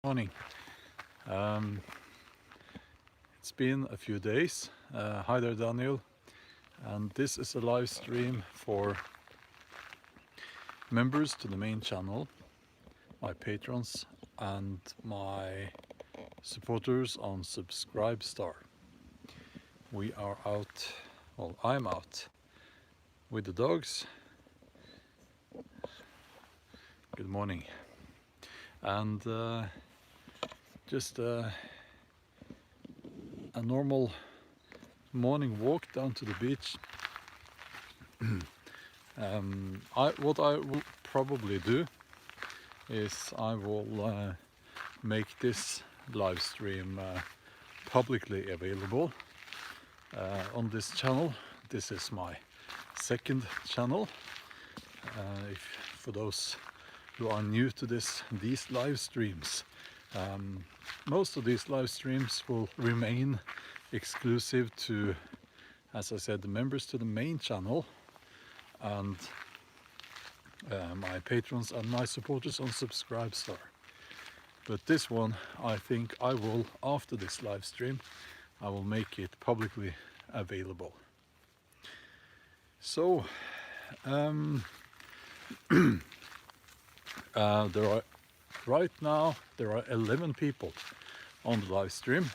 Morning. It's been a few days. Hi there, Daniel. And this is a live stream for members to the main channel, my patrons, and my supporters on Subscribestar. We are out, well, I'm out with the dogs. Good morning. And just a normal morning walk down to the beach. What I will probably do is I will make this live stream publicly available on this channel. This is my second channel. For those who are new to these live streams, most of these live streams will remain exclusive to, as I said, the members to the main channel and my patrons and my supporters on Subscribestar. But this one, I think I will, after this live stream, I will make it publicly available. So right now there are 11 people on the live stream,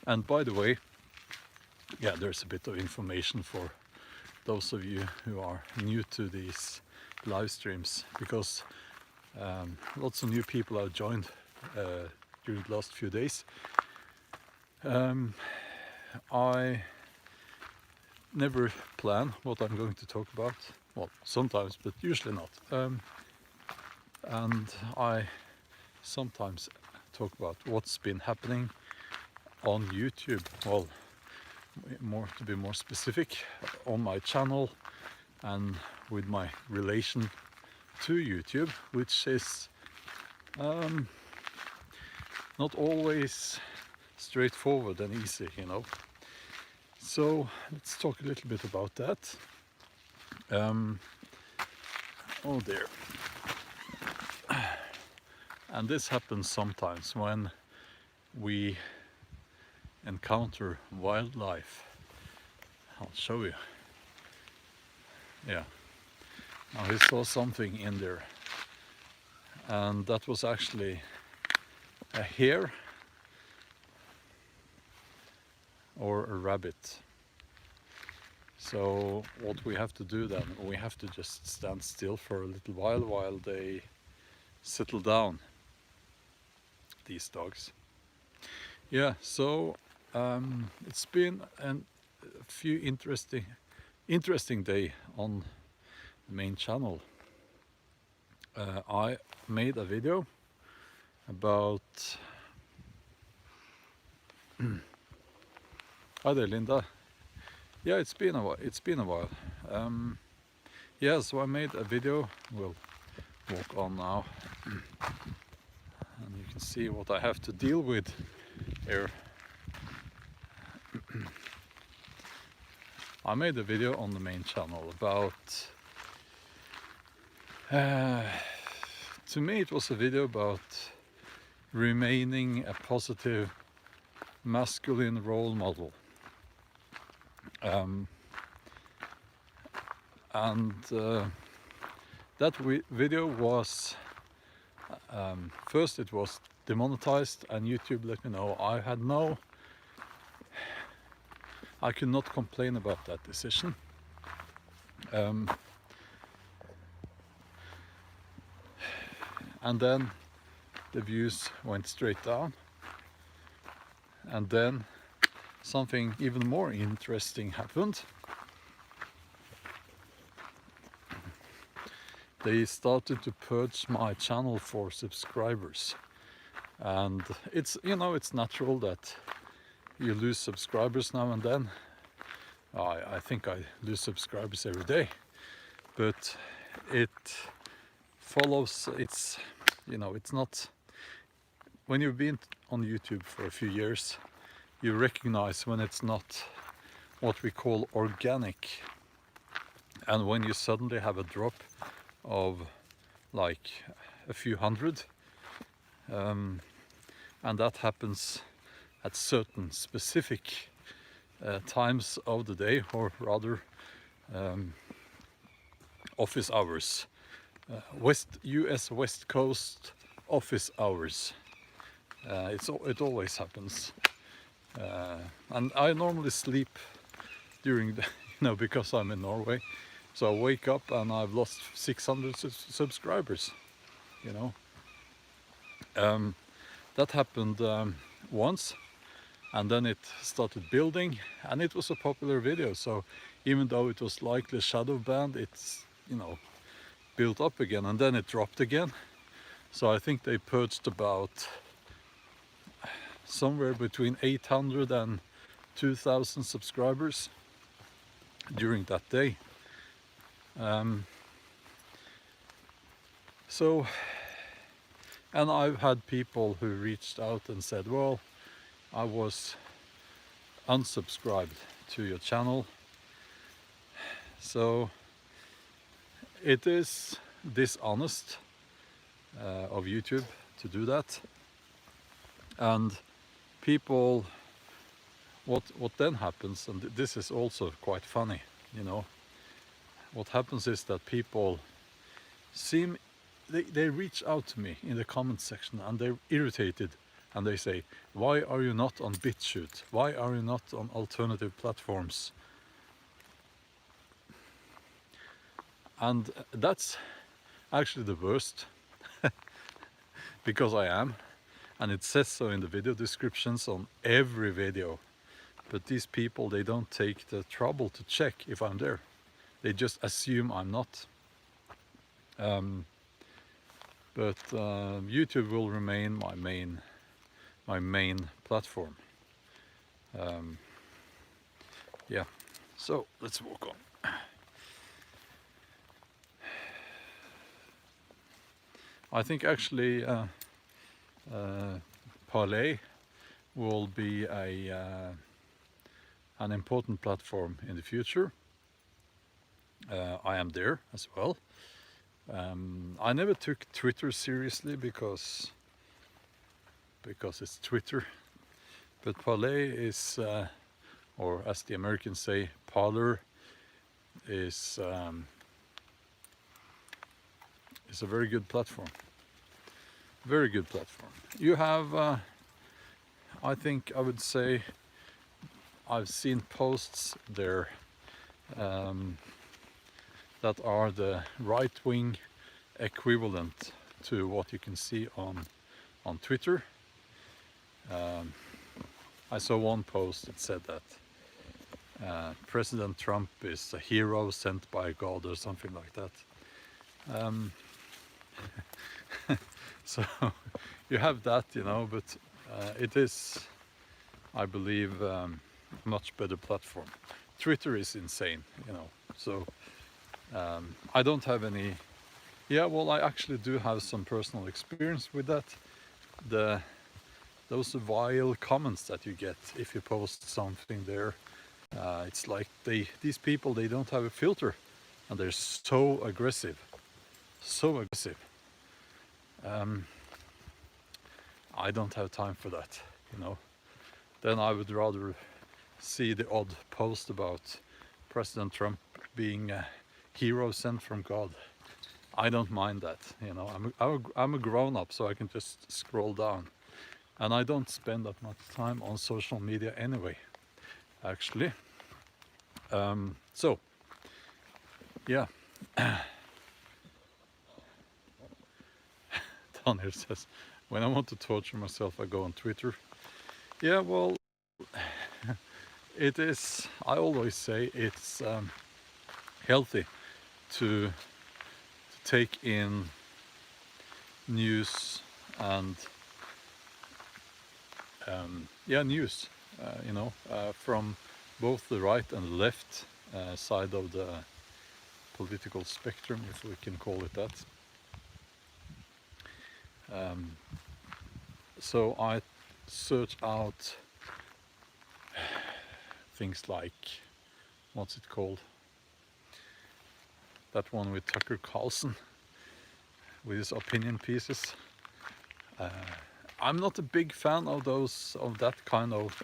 and by the way, yeah, there's a bit of information for those of you who are new to these live streams, because lots of new people have joined during the last few days. I never plan what I'm going to talk about, well, sometimes, but usually not. And I sometimes talk about what's been happening on YouTube, well, to be more specific, on my channel and with my relation to YouTube, which is not always straightforward and easy, you know. So let's talk a little bit about that. Oh dear. And this happens sometimes when we encounter wildlife. I'll show you. Yeah. Now he saw something in there, and that was actually a hare or a rabbit. So what we have to do then, we have to just stand still for a little while they settle down, these dogs. Yeah, so it's been a few interesting day on the main channel. I made a video about Hi there, Linda. Yeah, it's been a while. Yeah, so I made a video. We'll walk on now, and you can see what I have to deal with here. I made a video on the main channel about, to me it was a video about remaining a positive masculine role model. That video was, first it was demonetized, and YouTube let me know I could not complain about that decision. And then the views went straight down, and then something even more interesting happened. They started to purge my channel for subscribers, and it's, you know, it's natural that you lose subscribers now and then. I think I lose subscribers every day, but it follows, it's, you know, it's not, when you've been on YouTube for a few years, you recognize when it's not what we call organic, and when you suddenly have a drop of like a few hundred, and that happens at certain specific times of the day, or rather office hours, US West Coast office hours. It always happens, and I normally sleep during the, because I'm in Norway, so I wake up and I've lost 600 subscribers. That happened once, and then it started building, and it was a popular video, so even though it was likely shadow banned, it's built up again, and then it dropped again. So I think they purged about somewhere between 800 and 2,000 subscribers during that day. And I've had people who reached out and said, well, I was unsubscribed to your channel. So it is dishonest of YouTube to do that. And people, what then happens, and this is also quite funny, what happens is that people they reach out to me in the comment section, and they're irritated, and they say, why are you not on BitChute? Why are you not on alternative platforms? And that's actually the worst, because I am, and it says so in the video descriptions on every video. But these people, they don't take the trouble to check if I'm there. They just assume I'm not. But YouTube will remain my main platform. Yeah, so let's walk on. I think actually Parley will be an important platform in the future. I am there as well. I never took Twitter seriously because it's Twitter, but Parley is, or as the Americans say, Parler, is a very good platform. Very good platform. You have, I think I would say, I've seen posts there that are the right-wing equivalent to what you can see on Twitter. I saw one post that said that President Trump is a hero sent by God or something like that. So you have that, but it is, I believe, a much better platform. Twitter is insane, so I don't have any, well, I actually do have some personal experience with that. Those vile comments that you get if you post something there, it's like these people, they don't have a filter, and they're so aggressive. I don't have time for that, Then I would rather see the odd post about President Trump being a hero sent from God. I don't mind that, I'm a grown-up, so I can just scroll down. And I don't spend that much time on social media anyway, actually. So, yeah. Daniel says, when I want to torture myself, I go on Twitter. Yeah, well, it is, I always say it's healthy to take in news and news, from both the right and the left side of the political spectrum, if we can call it that. So I search out things like, what's it called? That one with Tucker Carlson, with his opinion pieces. I'm not a big fan of that kind of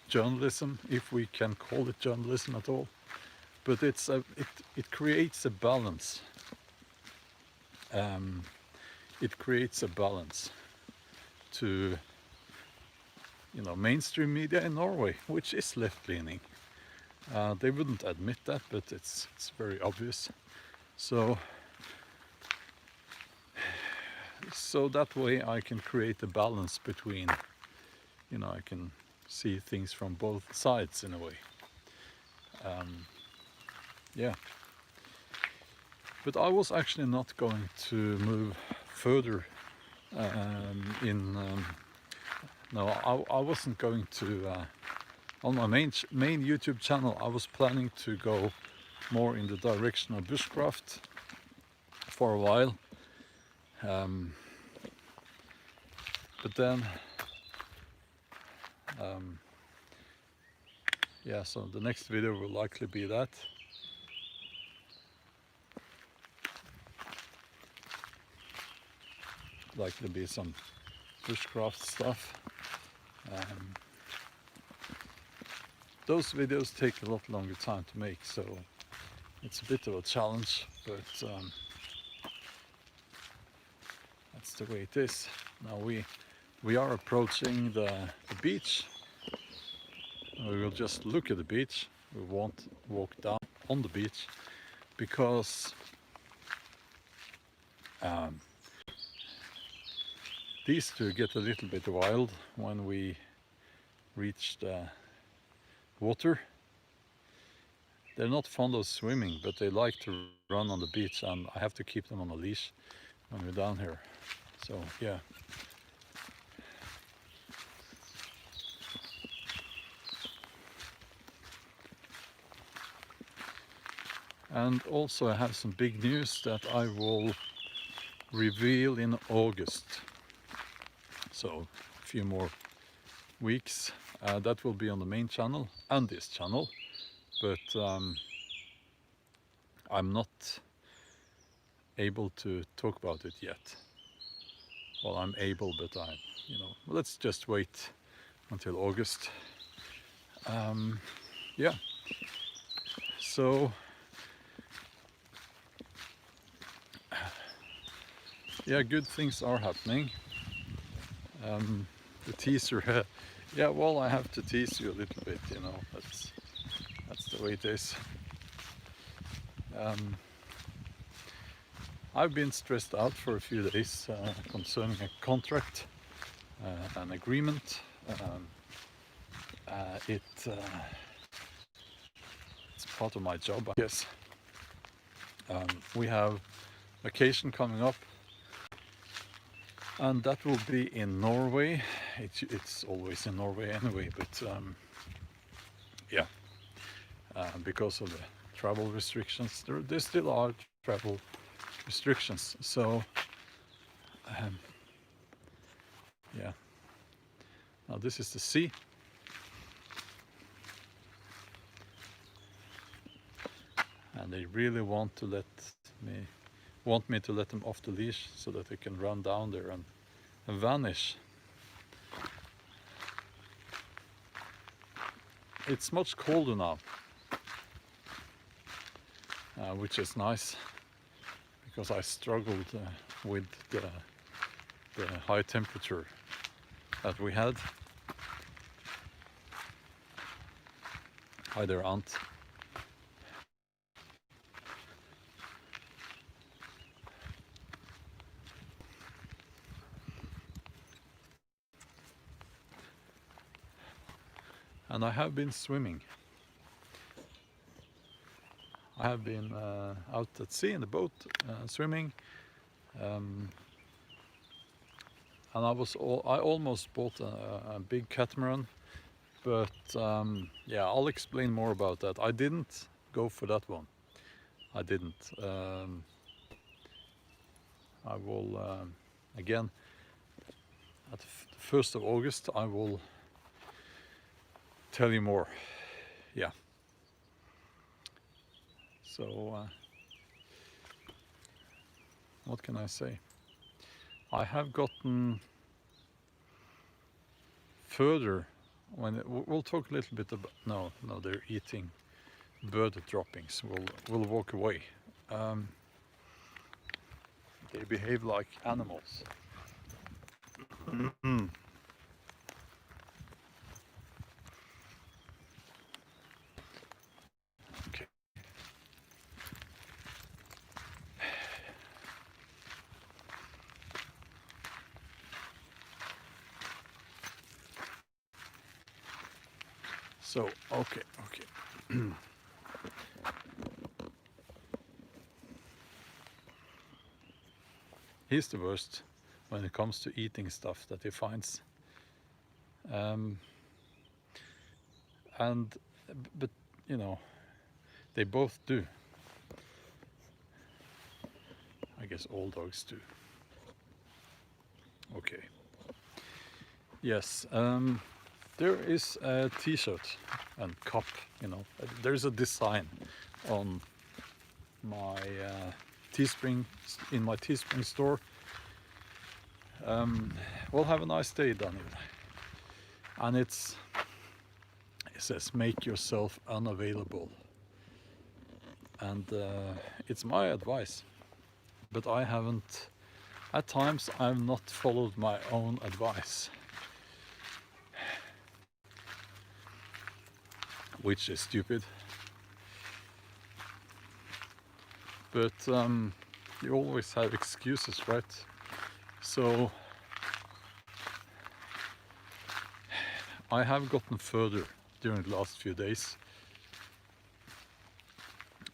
journalism, if we can call it journalism at all. But it creates a balance. It creates a balance to, you know, mainstream media in Norway, which is left-leaning. They wouldn't admit that, but it's very obvious. So that way I can create a balance between, you know, I can see things from both sides in a way. Yeah. But I was actually not going to move further no, I wasn't going to, on my main YouTube channel, I was planning to go more in the direction of bushcraft for a while. But then, yeah, so the next video will likely be that. Likely be some bushcraft stuff. Those videos take a lot longer time to make, so it's a bit of a challenge, but that's the way it is. Now we are approaching the beach. We will just look at the beach. We won't walk down on the beach because these two get a little bit wild when we reach the water. They're not fond of swimming, but they like to run on the beach, and I have to keep them on a leash when we're down here. So yeah. And also I have some big news that I will reveal in August. So a few more weeks. That will be on the main channel and this channel. But I'm not able to talk about it yet. Well, I'm able, but you know, let's just wait until August. Yeah. So yeah, good things are happening. The teaser, yeah, well, I have to tease you a little bit, you know, that's the way it is. I've been stressed out for a few days concerning a contract, an agreement. It's part of my job, I guess. We have vacation coming up, and that will be in Norway. It's always in Norway anyway, but yeah, because of the travel restrictions, there still are travel restrictions. So yeah, now this is the sea. And they really want me to let them off the leash so that they can run down there and vanish. It's much colder now, which is nice, because I struggled with the high temperature that we had. Hi there, Ant. And I have been swimming. I have been out at sea in the boat swimming, and I almost bought a big catamaran, but yeah, I'll explain more about that. I didn't go for that one. I didn't. I will again at the 1st of August. I will tell you more. Yeah. So what can I say? I have gotten further, we'll talk a little bit about. No, they're eating bird droppings. We'll walk away. They behave like animals. Okay. So, okay. He's the worst when it comes to eating stuff that he finds. But you know, they both do. I guess all dogs do. Okay. Yes. There is a t-shirt and cup, you know. There's a design on my Teespring, in my Teespring store. Well, have a nice day, Daniel. And it says, make yourself unavailable. And it's my advice. But I haven't, at times I've not followed my own advice. Which is stupid. But you always have excuses, right? So I have gotten further during the last few days.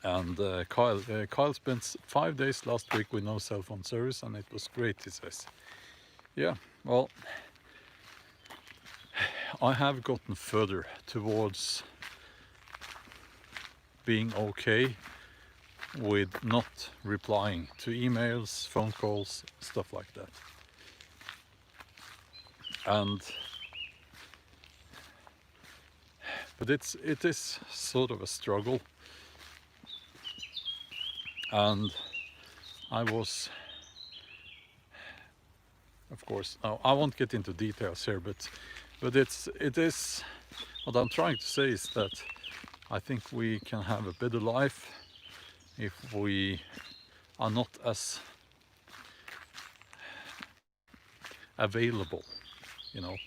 And Kyle spent 5 days last week with no cell phone service, and it was great, he says. Yeah, well, I have gotten further towards being okay with not replying to emails, phone calls, stuff like that. But it is sort of a struggle. And I was, of course, now I won't get into details here, but it is what I'm trying to say is that I think we can have a better life if we are not as available, you know.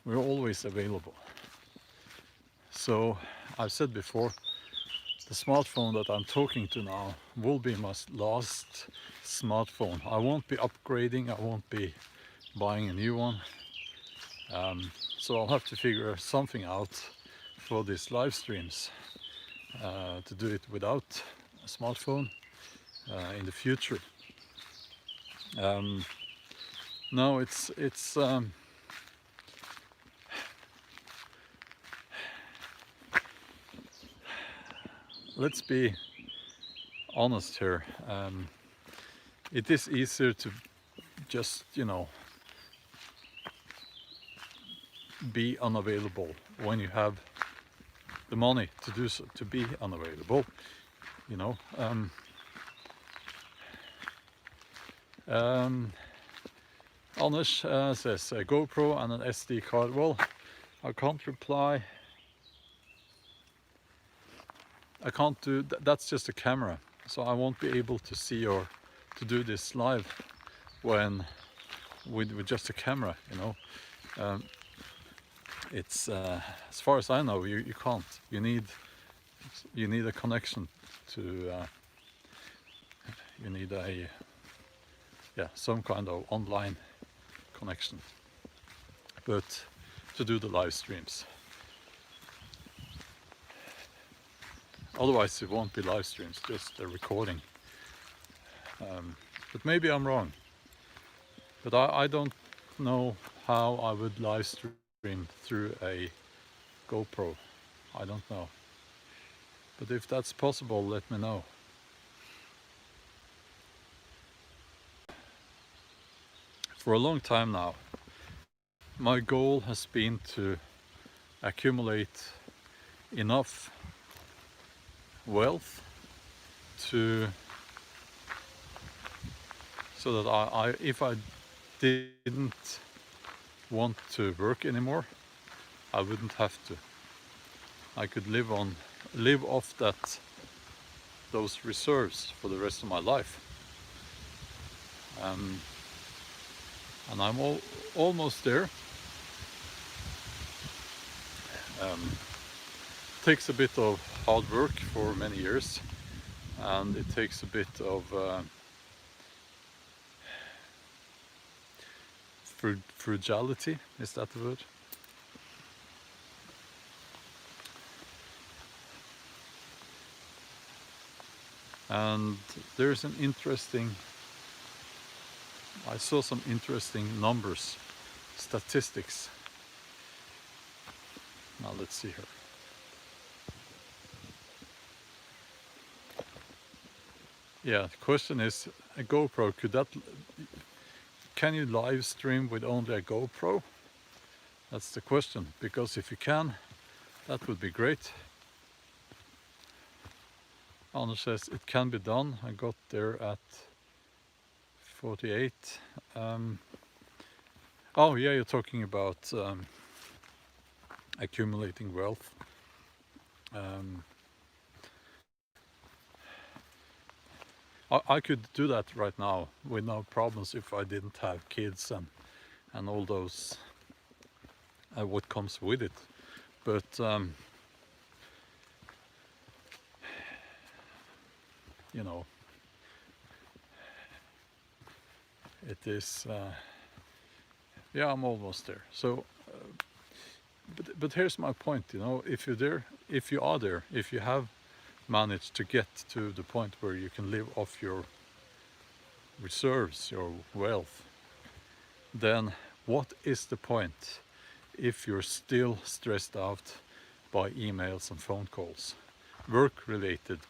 We're always available. So I've said before, the smartphone that I'm talking to now will be my last smartphone. I won't be upgrading, I won't be buying a new one. So I'll have to figure something out for these live streams to do it without a smartphone in the future. No, it's let's be honest here. It is easier to just, you know, be unavailable when you have the money to do so, to be unavailable, you know. Anders says a GoPro and an SD card. Well, I can't reply. I can't do that's just a camera, so I won't be able to see or to do this live when with just a camera, you know. It's as far as I know, you can't. You need a connection to. You need a some kind of online connection, but to do the live streams. Otherwise, it won't be live streams, just a recording. But maybe I'm wrong. But I don't know how I would live stream through a GoPro. I don't know. But if that's possible, let me know. For a long time now, my goal has been to accumulate enough wealth to so that if I didn't want to work anymore, I wouldn't have to. I could live off those reserves for the rest of my life. And I'm almost there. Takes a bit of hard work for many years, and it takes a bit of frugality, is that the word? And there's an interesting, I saw some interesting numbers, statistics. Now let's see here. Yeah, the question is, a GoPro, can you live stream with only a GoPro? That's the question, because if you can, that would be great. Anders says it can be done. I got there at 48. Oh yeah, you're talking about accumulating wealth. I could do that right now with no problems if I didn't have kids and all those what comes with it. But you know, it is. Yeah, I'm almost there. So, but here's my point. You know, if you're there, if you are there, if you have managed to get to the point where you can live off your reserves, your wealth, then what is the point if you're still stressed out by emails and phone calls, work-related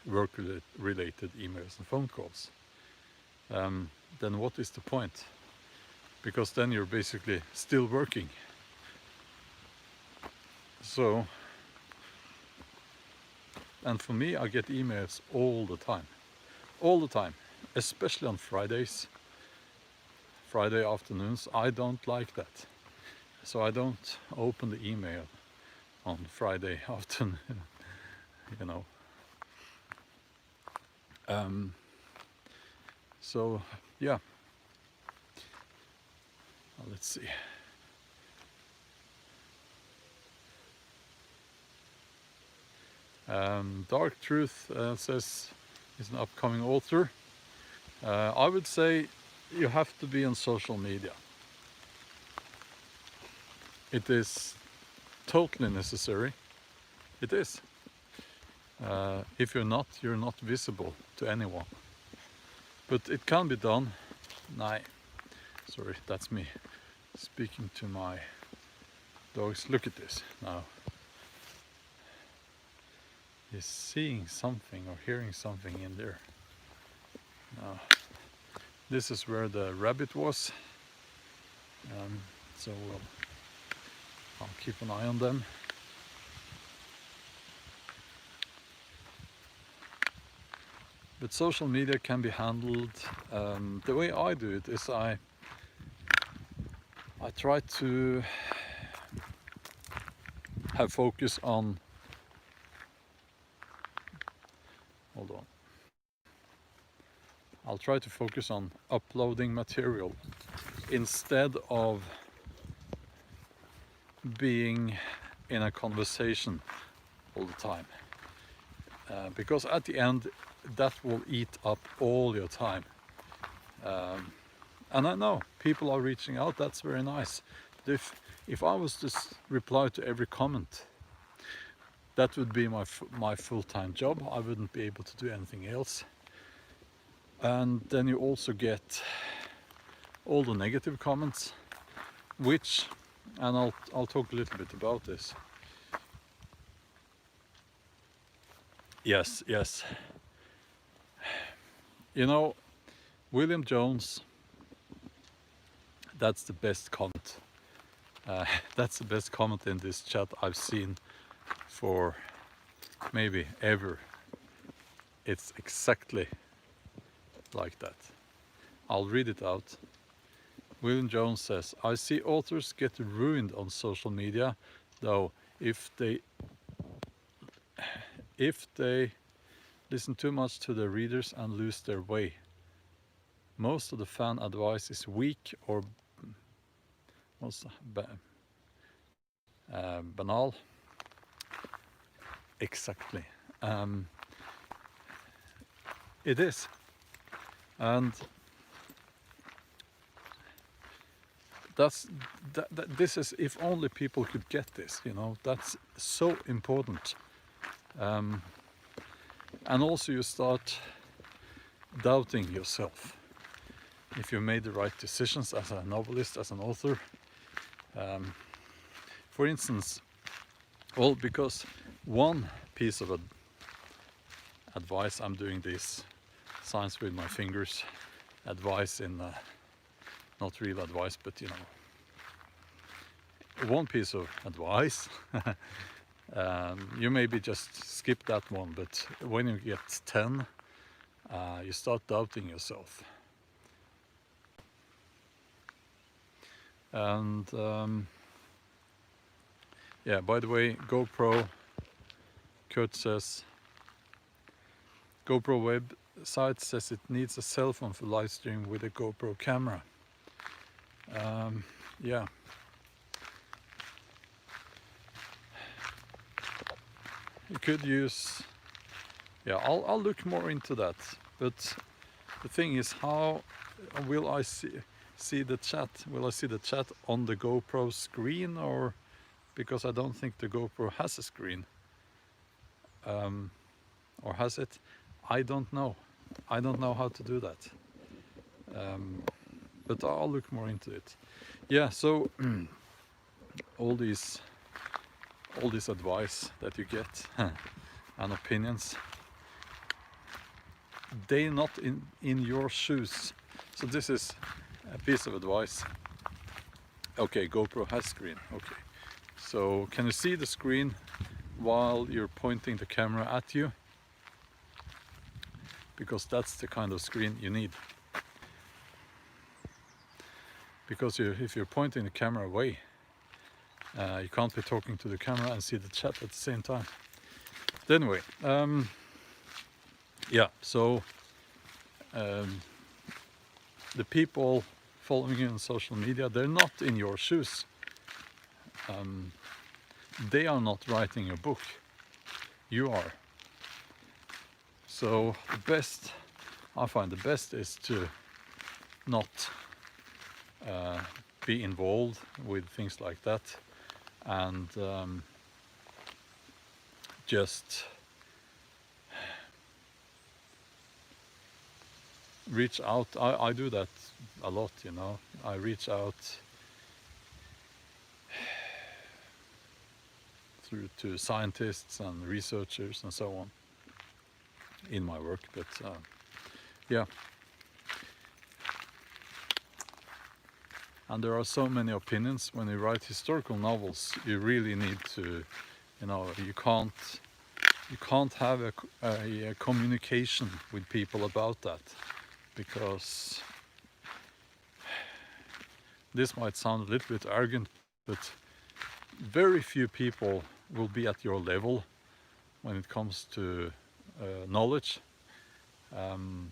emails and phone calls? Then what is the point? Because then you're basically still working. So, and for me, I get emails all the time, especially on Fridays, Friday afternoons. I don't like that, so I don't open the email on Friday afternoon, you know. So yeah, let's see. Dark Truth says he's an upcoming author. I would say you have to be on social media. It is totally necessary. It is. If you're not visible to anyone. But it can be done. Nah, sorry, that's me speaking to my dogs. Look at this now. He's seeing something or hearing something in there. Now, this is where the rabbit was. So I'll keep an eye on them. But social media can be handled. The way I do it is I try to have focus on. Hold on. I'll try to focus on uploading material instead of being in a conversation all the time. Because at the end, that will eat up all your time. And I know people are reaching out, that's very nice. But if I was to reply to every comment, that would be my full-time job. I wouldn't be able to do anything else. And then you also get all the negative comments, which, and I'll talk a little bit about this. Yes. You know, William Jones, that's the best comment. That's the best comment in this chat I've seen for maybe ever. It's exactly like that. I'll read it out. William Jones says, I see authors get ruined on social media, though, if they listen too much to their readers and lose their way. Most of the fan advice is weak or banal. Exactly. It is. And this is, if only people could get this, you know, that's so important. And also you start doubting yourself if you made the right decisions as a novelist, as an author. For instance, well, because one piece of advice, I'm doing this signs with my fingers, advice in not real advice, but you know, one piece of advice. You maybe just skip that one, but when you get 10, you start doubting yourself. And yeah, by the way, GoPro, Kurt says, GoPro website says it needs a cell phone for live stream with a GoPro camera. Yeah. You could use, yeah, I'll look more into that. But the thing is, how will I see the chat? Will I see the chat on the GoPro screen, or because I don't think the GoPro has a screen? Or has it? I don't know. I don't know how to do that. But I'll look more into it. Yeah, so all this advice that you get and opinions, they're not in your shoes. So this is a piece of advice. Okay, GoPro has screen. Okay, so can you see the screen while you're pointing the camera at you? Because that's the kind of screen you need. Because if you're pointing the camera away, you can't be talking to the camera and see the chat at the same time. But anyway, yeah, so the people following you on social media, they're not in your shoes. They are not writing a book. You are. So the best, I find the best is to not be involved with things like that, and just reach out. I do that a lot, you know. I reach out to scientists and researchers and so on in my work, but yeah. And there are so many opinions. When you write historical novels, you really need to, you know, you can't have a communication with people about that, because this might sound a little bit arrogant, but very few people will be at your level when it comes to knowledge, and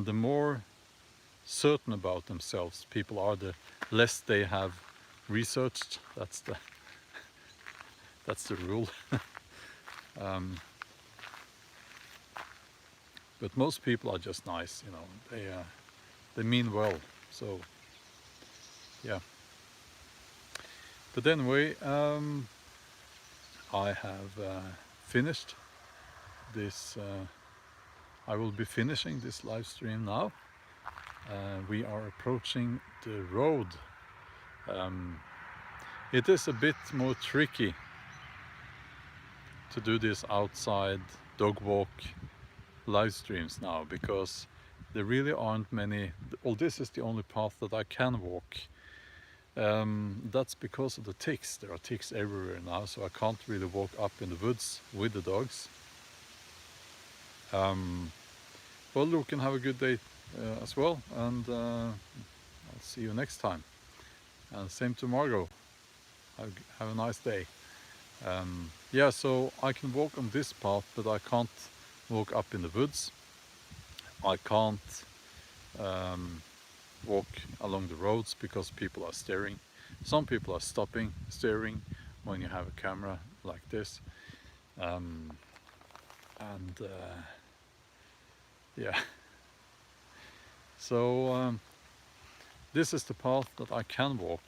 the more certain about themselves people are, the less they have researched. That's the rule. But most people are just nice, you know. They mean well. So yeah. But anyway, I have finished this. I will be finishing this live stream now. We are approaching the road. It is a bit more tricky to do this outside dog walk live streams now, because there really aren't many. Well, this is the only path that I can walk. That's because of the ticks. There are ticks everywhere now, so I can't really walk up in the woods with the dogs. well, look and have a good day as well, and I'll see you next time. And same to Margot. Have a nice day. Yeah, so I can walk on this path, but I can't walk up in the woods. I can't walk along the roads because people are staring. Some people are stopping, staring when you have a camera like this. Yeah. So this is the path that I can walk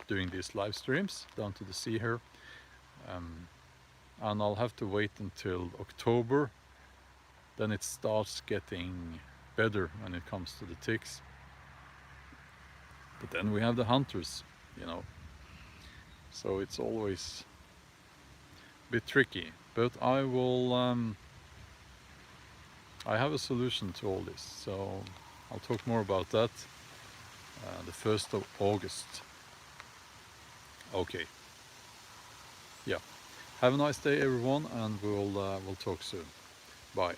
doing these live streams down to the sea here. And I'll have to wait until October. Then it starts getting better when it comes to the ticks. But then we have the hunters, you know. So it's always a bit tricky. But I will, I have a solution to all this. So I'll talk more about that the 1st of August. Okay. Yeah. Have a nice day, everyone, and we'll talk soon. Bye.